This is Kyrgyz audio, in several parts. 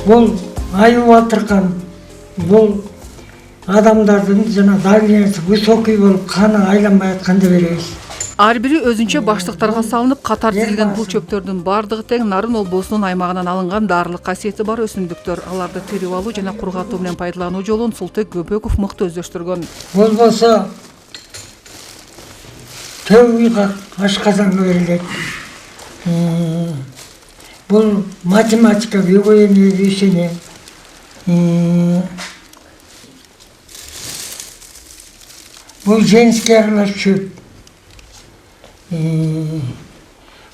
Бұл аю батырқан, бұл адамдардың жана давлениесі высокий болып қаны айланбай жатқанда беребиз. Ар бири өзүнчө баштыктарга салынып, катар тизилген бул чөптөрдүн бардыгы тең Нарын облусунун аймагынан алынган дарылык касиети бар өсүмдүктөр. Аларды терип алуу жана кургатуу менен пайдалануу жолун Султек Көбөков мыкты өздөштүргөн. Бул болсо төө уйга ашказанга берилет. Бул математика, биология, вишене. Бул женский аралаш чөп.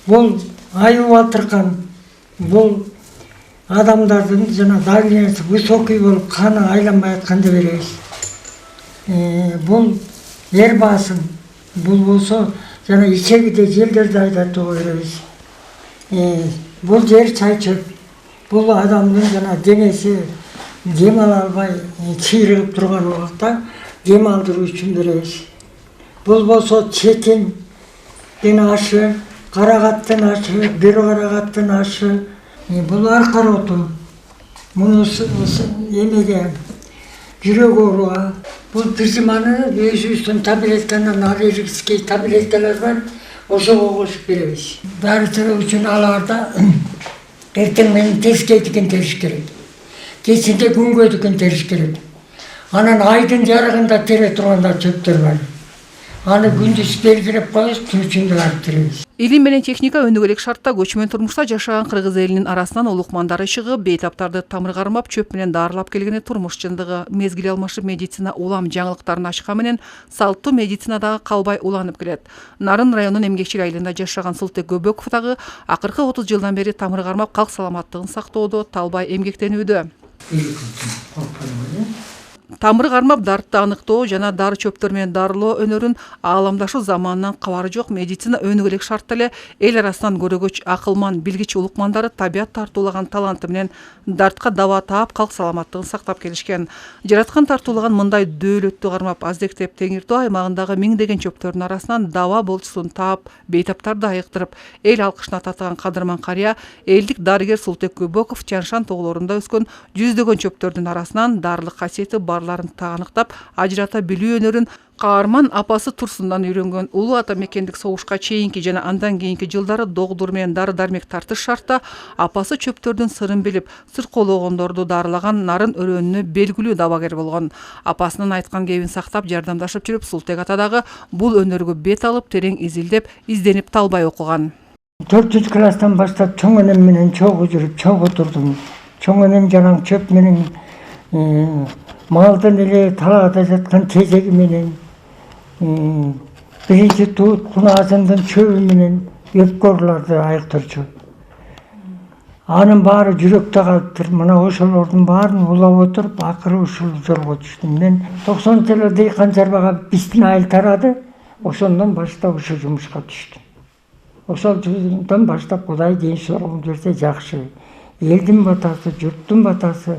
Бұл аю батырқан, бұл адамдардың жана давлениесі высокий болып қаны айланбай жатқанда беребиз. Бұл ер басым, бұл болсо жана ичегиде желдерди айдатууга беребиз. Бұл жер чайчөп, бұл адамдын жана денеси дем ала албай чыйрыгып турган убакта дем алдыруу үчүн беребиз. Бұл болсо четин ашы, карагаттын ашы, бир карагаттын ашы. Бұл аркар оту. Муну эмеге жүрөк ооруга. Бул прижиманы өзүбүздүн таблетканан аллергический таблеткалар бар. Ошого кошуп беребиз. Дарытуу үчүн аларда эртең менен тескейдикин териш керек. Кечинде күнгөдүкүн териш керек. Анан айдын жарыгында тере турганда чөптөр бар. Аны күндүз белгилеп коебуз, түн ичинде алып теребиз. Илим менен техника өнүгө элек шартта көчмөн турмушта жашаган кыргыз элинин арасынан улукмандары чыгып, бейтаптарды тамыр кармап, чөп менен дарылап келгени турмуш чындыгы. Мезгил алмашып медицина улам жаңылыктарын ачкан менен салттуу медицинадагы калбай уланып келет. Нарын районунун Эмгекчил айылында жашаган Султек Көбөков дагы акыркы 30 жылдан бери тамыр кармап, калк саламаттыгын сактоодо талбай эмгектенүүдө. Тамыр кармап дартты аныктоо жана дары чөптөр менен дарылоо өнөрүн ааламдашуу заманынан кабары жок медицина өнүгө элек шартта эле эл арасынан көрөгөч, акылман, билгич улукмандары табият тартуулаган таланты менен дартка даба таап, калк саламаттыгын сактап келишкен. Жараткан тартуулаган мындай дөөлөттү кармап, аздектеп Теңиртөө аймагындагы миңдеген чөптөрдүн арасынан даба болчусун таап, бейтаптарды айыктырып, эл алкышына татыган кадырман карыя, элдик дарыгер Султек Көбөков Чаншан тоголорунда өскөн жүздөгөн чөптөрдүн арасынан дарылык касиети барларын таанықтап, ажырата билүү өнөрүн каарман апасы Турсундан үйрөнгөн. Улуу ата мекендик согушка чейинки жана андан кийинки жылдары догдур менен дары дармек тартыш шартта апасы чөптөрдүн сырын билип, сыркоологондорду дарылаган Нарын өрөөнүнө белгилүү дабагер болгон. Апасынын айткан кебин сактап, жардамдашып жүрүп, Султек ата дагы бул өнөргө бет алып, терең изилдеп, изденип талбай окуган. 4 класстан баштап чоң энем менен чогуу жүрүп, чогуу турдум. Чоң энем жанагы чөп менен малдын эле талаада жаткан тезеги менен, биринчи куназындын чөбү менен өпкөрлөрдү айыктырчу. Анын баары жүрөктө калыптыр. Мына ошолордун баарын улап отуруп, акыры ушул жолго түштүм. Мен 90-жылы дыйкан чарбага биздин айыл тарады. Ошондон баштап ушул жумушка түштүм. Ошол жылдан баштап Кудай ден соолугун берсе жакшы. Элдин батасы, журттун батасы,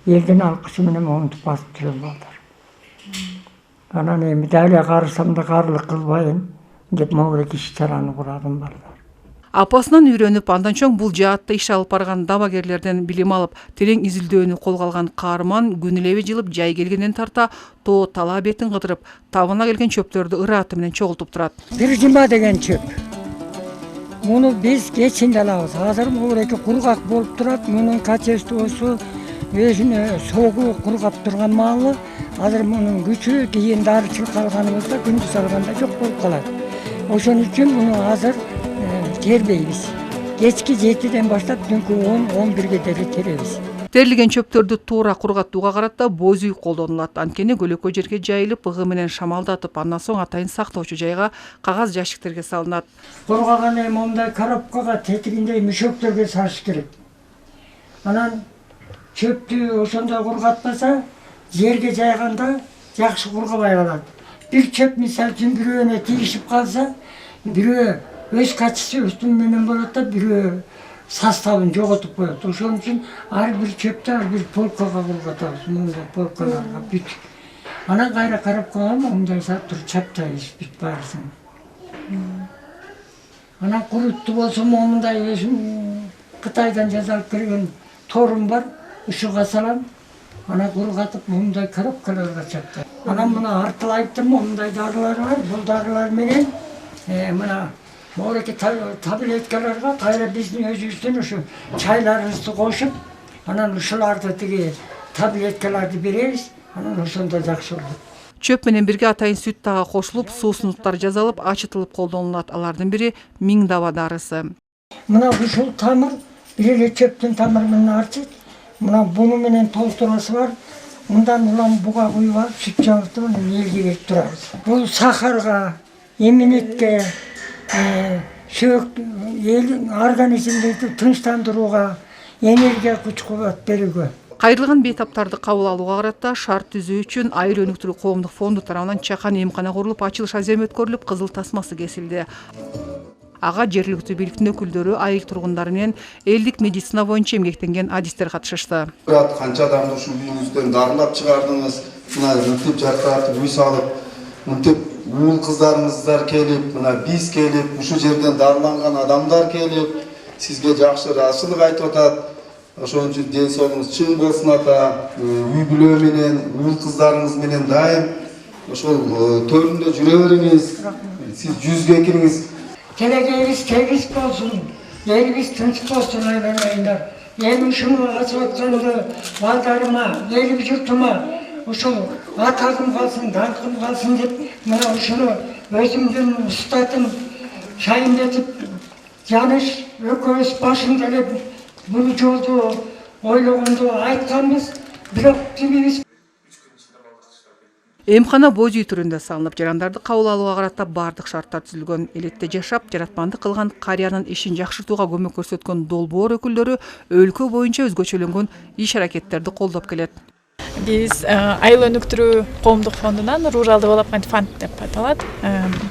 элдин алкышы менен момунтуп басып жүрөм балдар. Анан эми дали карысам да карлык кылбайын деп могулек иш-чараны курадым балдар. Апасынан үйрөнүп, андан чоң бул жаатта иш алып барган дабагерлерден билим алып, терең изилдөөнү колго алган каарман күн элеби жылып жай келгенден тарта тоо тала бетин кыдырып, табына келген чөптөрдү ырааты менен чогултуп турат. Биржима деген чөп. Муну биз кечинде алабыз. Азыр могулеки кургак болуп турат. Мунун качествосу өзүнө согуу кургап турган малы. Азыр мунун күчү кийин дарычылык алганыбызда күндүз алганда жок болуп калат. Ошон үчүн муну азыр тербейбиз. Кечки 7ден баштап түнкү 10-11ге деле теребиз. Терилген чөптөрдү туура кургатууга карата боз үй колдонулат. Анткени көлөкө жерге жайылып, ыгы менен шамалдатып, андан соң атайын сактоочу жайга кагаз жашиктерге салынат. Кургаган эми мондай коробкага тетигиндей мүшөктөргө салыш керек. Анан чөптү ошондой кургатпаса, жерге жайганда жакшы кургабай калат. Бир чөп мисалы үчүн бирөөнө тийишип калса, бирөө өз качествосу менен болот да, бирөө составын жоготуп коет. Ошон үчүн ар бир чөптү ар бир полкага кургатабыз. Мындай полкаларга бүт. Анан кайра карап коем, мындай туруп чаптайбыз бүт баарысын. Анан курутту болсо мындай өзүм Кытайдан жасалып келген торум бар. ушуга салам, ана кургатып мындай коробкаларга чапты. Анан мына артылайттым, мындай дарылар бар, бул дарылар менен мына молеке таблеткаларга кайра биздин өзүбүздүн ушу чайларыбызды кошуп, анан ушуларды тиги таблеткаларды беребиз, анан ошондо жакшы болот. Чөп менен бирге атайын сүт дагы кошулуп, суусундуктар жазалып, ачытылып колдонулат. Алардын бири миң даба дарысы. Мына ушул тамыр, бир эле чөптүн тамыры менен арчыйт. Мына буну менен толтурасы бар. Мындан улам буга куюп алып, сүт жаңыртып анан элге берип турабыз. Бул сахарга, эминетке, сөөк элдин организмди тынчтандырууга, энергия күч-кубат берүүгө. Кайрылган бейтаптарды кабыл алууга карата шарт түзүү үчүн Айыл өнүктүрүү коомдук фонду тарабынан чакан эмкана курулуп, ачылыш азем өткөрүлүп, кызыл тасмасы кесилди. Ага жергиликтүү бийликтин өкүлдөрү, айыл тургундары менен элдик медицина боюнча эмгектенген адистер катышышты. Канча адамды ушул үйүңүздөн дарылап чыгардыңыз, мына мынтип жартыратып үй салып, мынтип уул кыздарыңыздар келип, мына биз келип, ушул жерден дарыланган адамдар келип, сизге жакшы ыраазычылык айтып атат. Ошон үчүн ден соолугуңуз чың болсун ата, үй бүлө менен, уул кыздарыңыз менен дайым ошол төрүндө жүрө бериңиз. Сиз жүзгө кириңиз. Келегейибиз тегиз болсун, элибиз тынч болсун айланайындар. Эми ушуну ачып атканды балдарыма, элим журтума, ушул атагым калсын, даңкым калсын деп, мына ушуну өзүмдүн устатым Шайымбетов Жаныш экөөбүз башында эле бул жолду ойлогондо айтканбыз, бирок тибиз. Эмкана боз үй түрүндө салынып, жарандарды кабыл алууга карата бардык шарттар түзүлгөн. Элетте жашап, жаратмандык кылган карыянын ишин жакшыртууга көмөк көрсөткөн долбоор өкүлдөрү өлкө боюнча өзгөчөлөнгөн иш-аракеттерди колдоп келет. Биз Айыл өнүктүрүү коомдук фондунан Rural Development Fund деп аталат.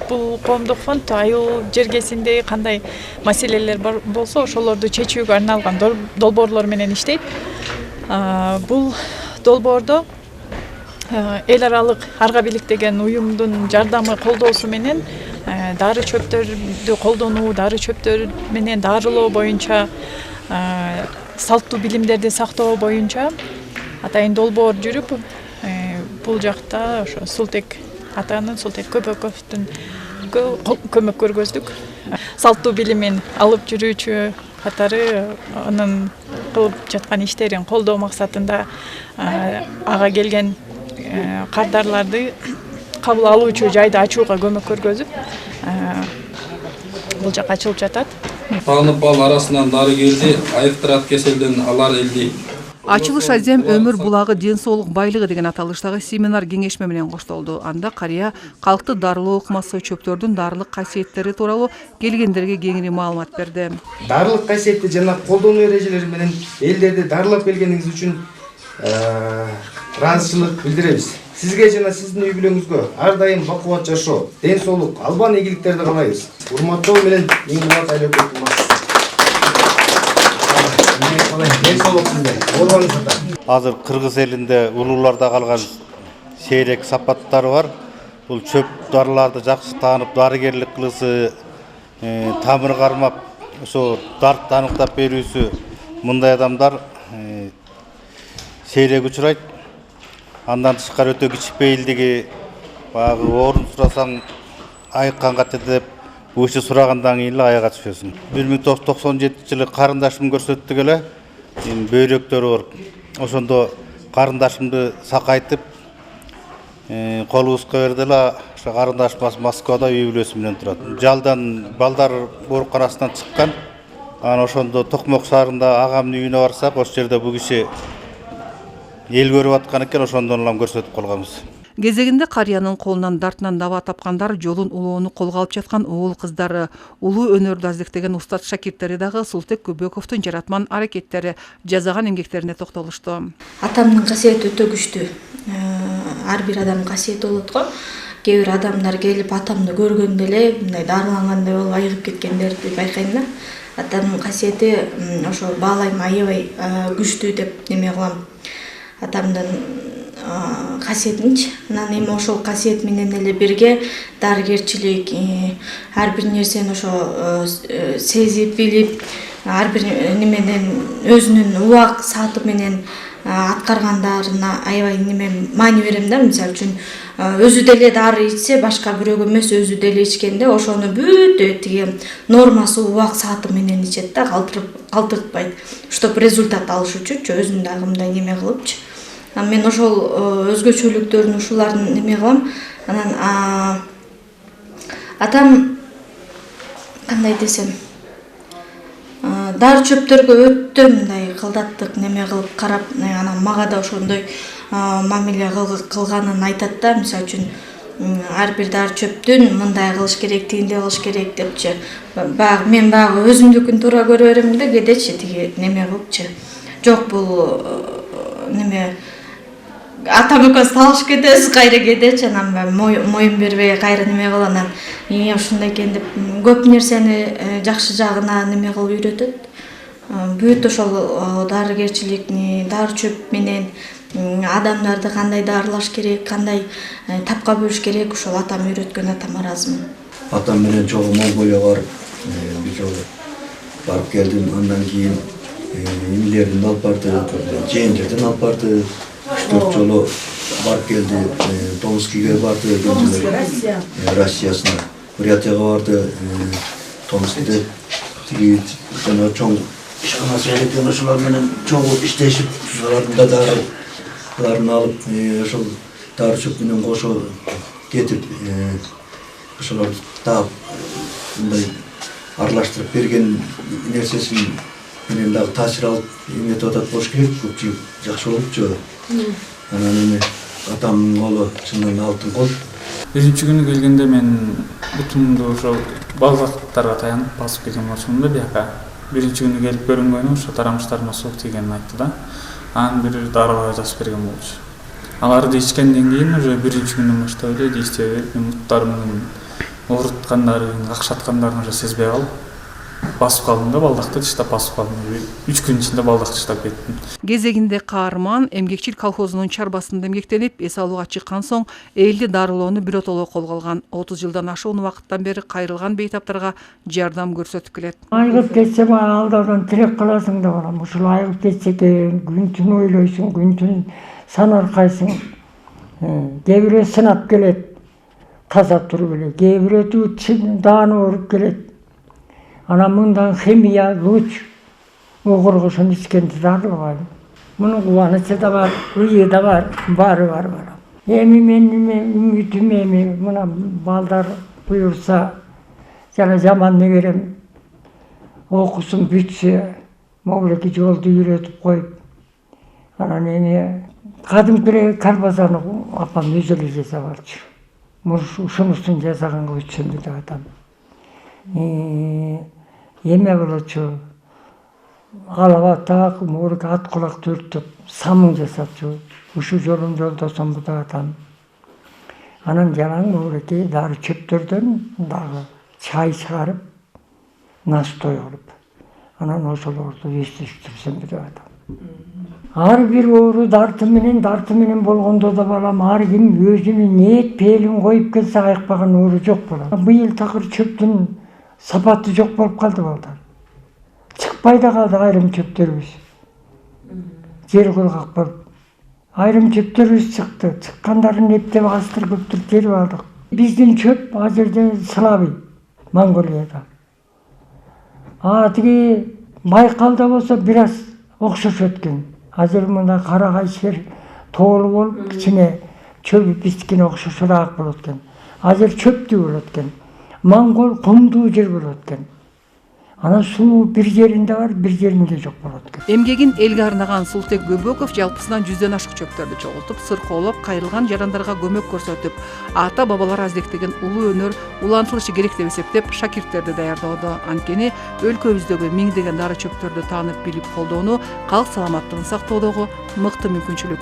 Бул коомдук фонд айыл жергесинде кандай маселелер болсо, ошолорду чечүүгө арналган долбоорлор менен иштейт. Бул долбоордо эл аралык арга бийлик деген уюмдун жардамы колдоосу менен дары чөптөрдү колдонуу, дары чөптөр менен дарылоо боюнча, салттуу билимдерди сактоо боюнча атайын долбоор жүрүп, бул жакта ошо Султек атанын Султек Көбөковдун көмөк көргөздүк. Салттуу билимин алып жүрүүчү катары анын кылып жаткан иштерин колдоо максатында ага келген кардарларды кабыл алуучу жайды ачууга көмөк көргөзүп, бул жак ачылып жатат. Таанып бал арасынан дары келди, айыктырат кеселден алар элди. Ачылыш азем өмүр булагы ден соолук байлыгы деген аталыштагы семинар кеңешме менен коштолду. Анда карыя калкты дарылоо ыкмасы, чөптөрдүн дарылык касиеттери тууралуу келгендерге кеңири маалымат берди. Дарылык касиетти жана колдонуу эрежелери менен элдерди дарылап келгениңиз үчүн ыраазычылык билдиребиз. Сизге жана сиздин үй бүлөңүзгө ар дайым бакубат жашоо, ден соолук, албан ийгиликтерди каалайбыз. Урматтоо менен миң кубат айлап өтүңүз. Азыр Кыргыз элинде улууларда калган сейрек сапаттары бар. Бул чөп дарыларды жакшы таанып, дарыгерлик кылысы, тамыр кармап, ошо дартты аныктап берүүсү, мындай адамдар сейрек учурайт. Андан тышкары өтө кичпейилдиги, баягы орун сурасаң айыкканга деп уши сурагандан кийин эле аяга түшөсүң. 1997-жылы карындашым көрсөттүк эле, бөйрөктөрү бар. Ошондо карындашымды сакайтып, колубузга берди эле, ошо карындашым Москвада үй бүлөсү менен турат. Жалдан балдар ооруканасынан чыккан. Анан ошондо Токмок шаарында агамдын үйүнө барсак, ошол жерде бул киши эл көрүп аткан экен, ошондон улам көрсөтүп калганбыз. Кезегинде карыянын колунан дартынан даба тапкандар жолун улоону колго алып жаткан уул кыздары, улуу өнөрдү аздектеген устат шакирттери дагы Султек Көбөковдун жаратман аракеттери, жазаган эмгектерине токтолушту. Атамдын касиети өтө күчтүү. Ар бир адамдын касиети болот го. Кээ бир адамдар келип атамды көргөндө эле мындай дарылангандай болуп айыгып кеткендерди байкайм да. Атамдын касиети ошо баалайм аябай күчтүү деп неме кылам. Атамдын касиетинчи. Анан эми ошол касиет менен эле бирге дарыгерчилик ар бир нерсени ошо сезип билип, ар бир неменен өзүнүн убак сааты менен аткаргандарына аябай маани берем да. Мисалы үчүн өзү деле дары ичсе, башка бирөөгө эмес, өзү деле ичкенде ошону бүт тиги нормасы убак сааты менен ичет да, калтыртпайт. Чтоб результат алыш үчүнчү, өзүн дагы мындай неме кылыпчы. Мен ошол өзгөчөлүктөрүн ушулардын неме кылам. Анан атам кандай десем, дары чөптөргө өтө мындай кылдаттык неме кылып карап, анан мага да ошондой мамиле кылганын айтат да. Мисалы үчүн ар бир дары чөптүн мындай кылыш керек, тигиндей кылыш керек депчи. Мен баягы өзүмдүкүн туура көрө беремин да, кедечи тиги неме кылыпчы. Жок, бул неме атам экөөбүз талашып кетебиз, кайра кедечи. Анан моюн бербей кайра неме кылып, анан ушундай экен деп көп нерсени жакшы жагына неме кылып үйрөтөт. Бүт ошол дарыгерчиликни, дары чөп менен адамдарды кандай дарылаш керек, кандай тапка бөлүш керек, ошол атам үйрөткөн, атама ыраазымын. Атам менен чогуу Монголияга барып, бир жолу барып келдим. Андан кийин эмилердин алып барды, жээндердин алып барды. 3-4 жолу барып келди. Томскиге барды, Россиясына, Бурятияга барды. Томскиде тиги жана чоң ишканасы бар экен, ошолар менен чогуу иштешип, ошолордун да дарыларын алып, ошол дары чөп менен кошо кетип, ошолорду таап, мындай аралаштырып берген нерсесин менен дагы таасир алып эметип атат болуш керек. Көпчүлүк жакшы болупчу. Анан эми атамдын колу чынын алтын кол. Биринчи күнү келгенде мен бутумду ошо балгактарга таянып басып келген болчумун да бияка. Биринчи күнү келип көрүнгөнү ошо тарамыштарыма суук тийгенин айтты да. Анан бир дарылар жазып берген болчу. Аларды ичкенден кийин уже биринчи күнүн баштап эле действие берип, муттарымдын ооруткандарын, какшаткандарын уже сезбей калып басып калдым да, балдакты тыштап басып калдым. 3 күн ичинде балдак тыштап кеттим. Кезегинде каарман эмгекчил колхозунун чарбасында эмгектенип, эс алууга чыккан соң элди дарылоону биротоло колго алган. 30 жылдан ашуун убакыттан бери кайрылган бейтаптарга жардам көрсөтүп келет. Айгып кетсе алдардан тилек кыласың да балам. Ушул айгып кетсе экен, күн түн ойлойсуң, күн түн санаркайсың. Кээ бирөө сынап келет, таза туруп эле. Кээ бирөө дааны ооруп келет. Анан мындан химия, луч, угургушун ичкенди дарылабайм. Мунун кубанычы да бар, ыйы да бар, баары бар. Эми мен үмүтүм эми мына балдар буюрса, жана жаман неберем окусун бүтсө, могулеки жолду үйрөтүп коюп. Анан эми кадимкиле карбазаны апам өзү эле жасап алчу. Ушунусун жасаганга өтсөмбү деп атам. Эме болочу, алаба так, морик ат кулак төртөп самын жасапчу. Ушу жолун жолдосом деп атам. Анан жалаң морики дары чөптөрдөн дагы чай чыгарып, настой кылып. Анан ошолорду эстештирсем деп атам. Ар бир оору дарты менен болгондо да балам, ар ким өзүнүн ниет пээлин коюп келсе айыкпаган оору жок болот. Быйыл такыр чөптүн сапаты жок болуп калды балдар. Чыкпай да калды айрым чөптөрүбүз. Жер кургак болуп. Айрым чөптөрүбүз чыкты. Чыккандарын эптеп астыр көптүр терип алдык. Биздин чөп азырда слабый, Монголияда. Тиги Байкалда болсо бир аз окшош өткөн. Азыр мына карагай шер тоолуу болуп, кичине чөбү биздикине окшошураак болот экен. Азыр чөптүү болот экен. Монгол кумдуу жер болот экен. Анан суу бир жеринде бар, бир жеринде жок болот экен. Эмгегин элге арнаган Султек Көбөков жалпысынан 100ден ашык чөптөрдү чогултуп, сыркоолоп, кайрылган жарандарга көмөк көрсөтүп, ата бабалар аздектеген улуу өнөр улантылышы керек деп эсептеп, шакирттерди даярдоодо. Анткени өлкөбүздөгү миңдеген дары чөптөрдү таанып билип колдоону калк саламаттыгын сактоодогу мыкты мүмкүнчүлүк.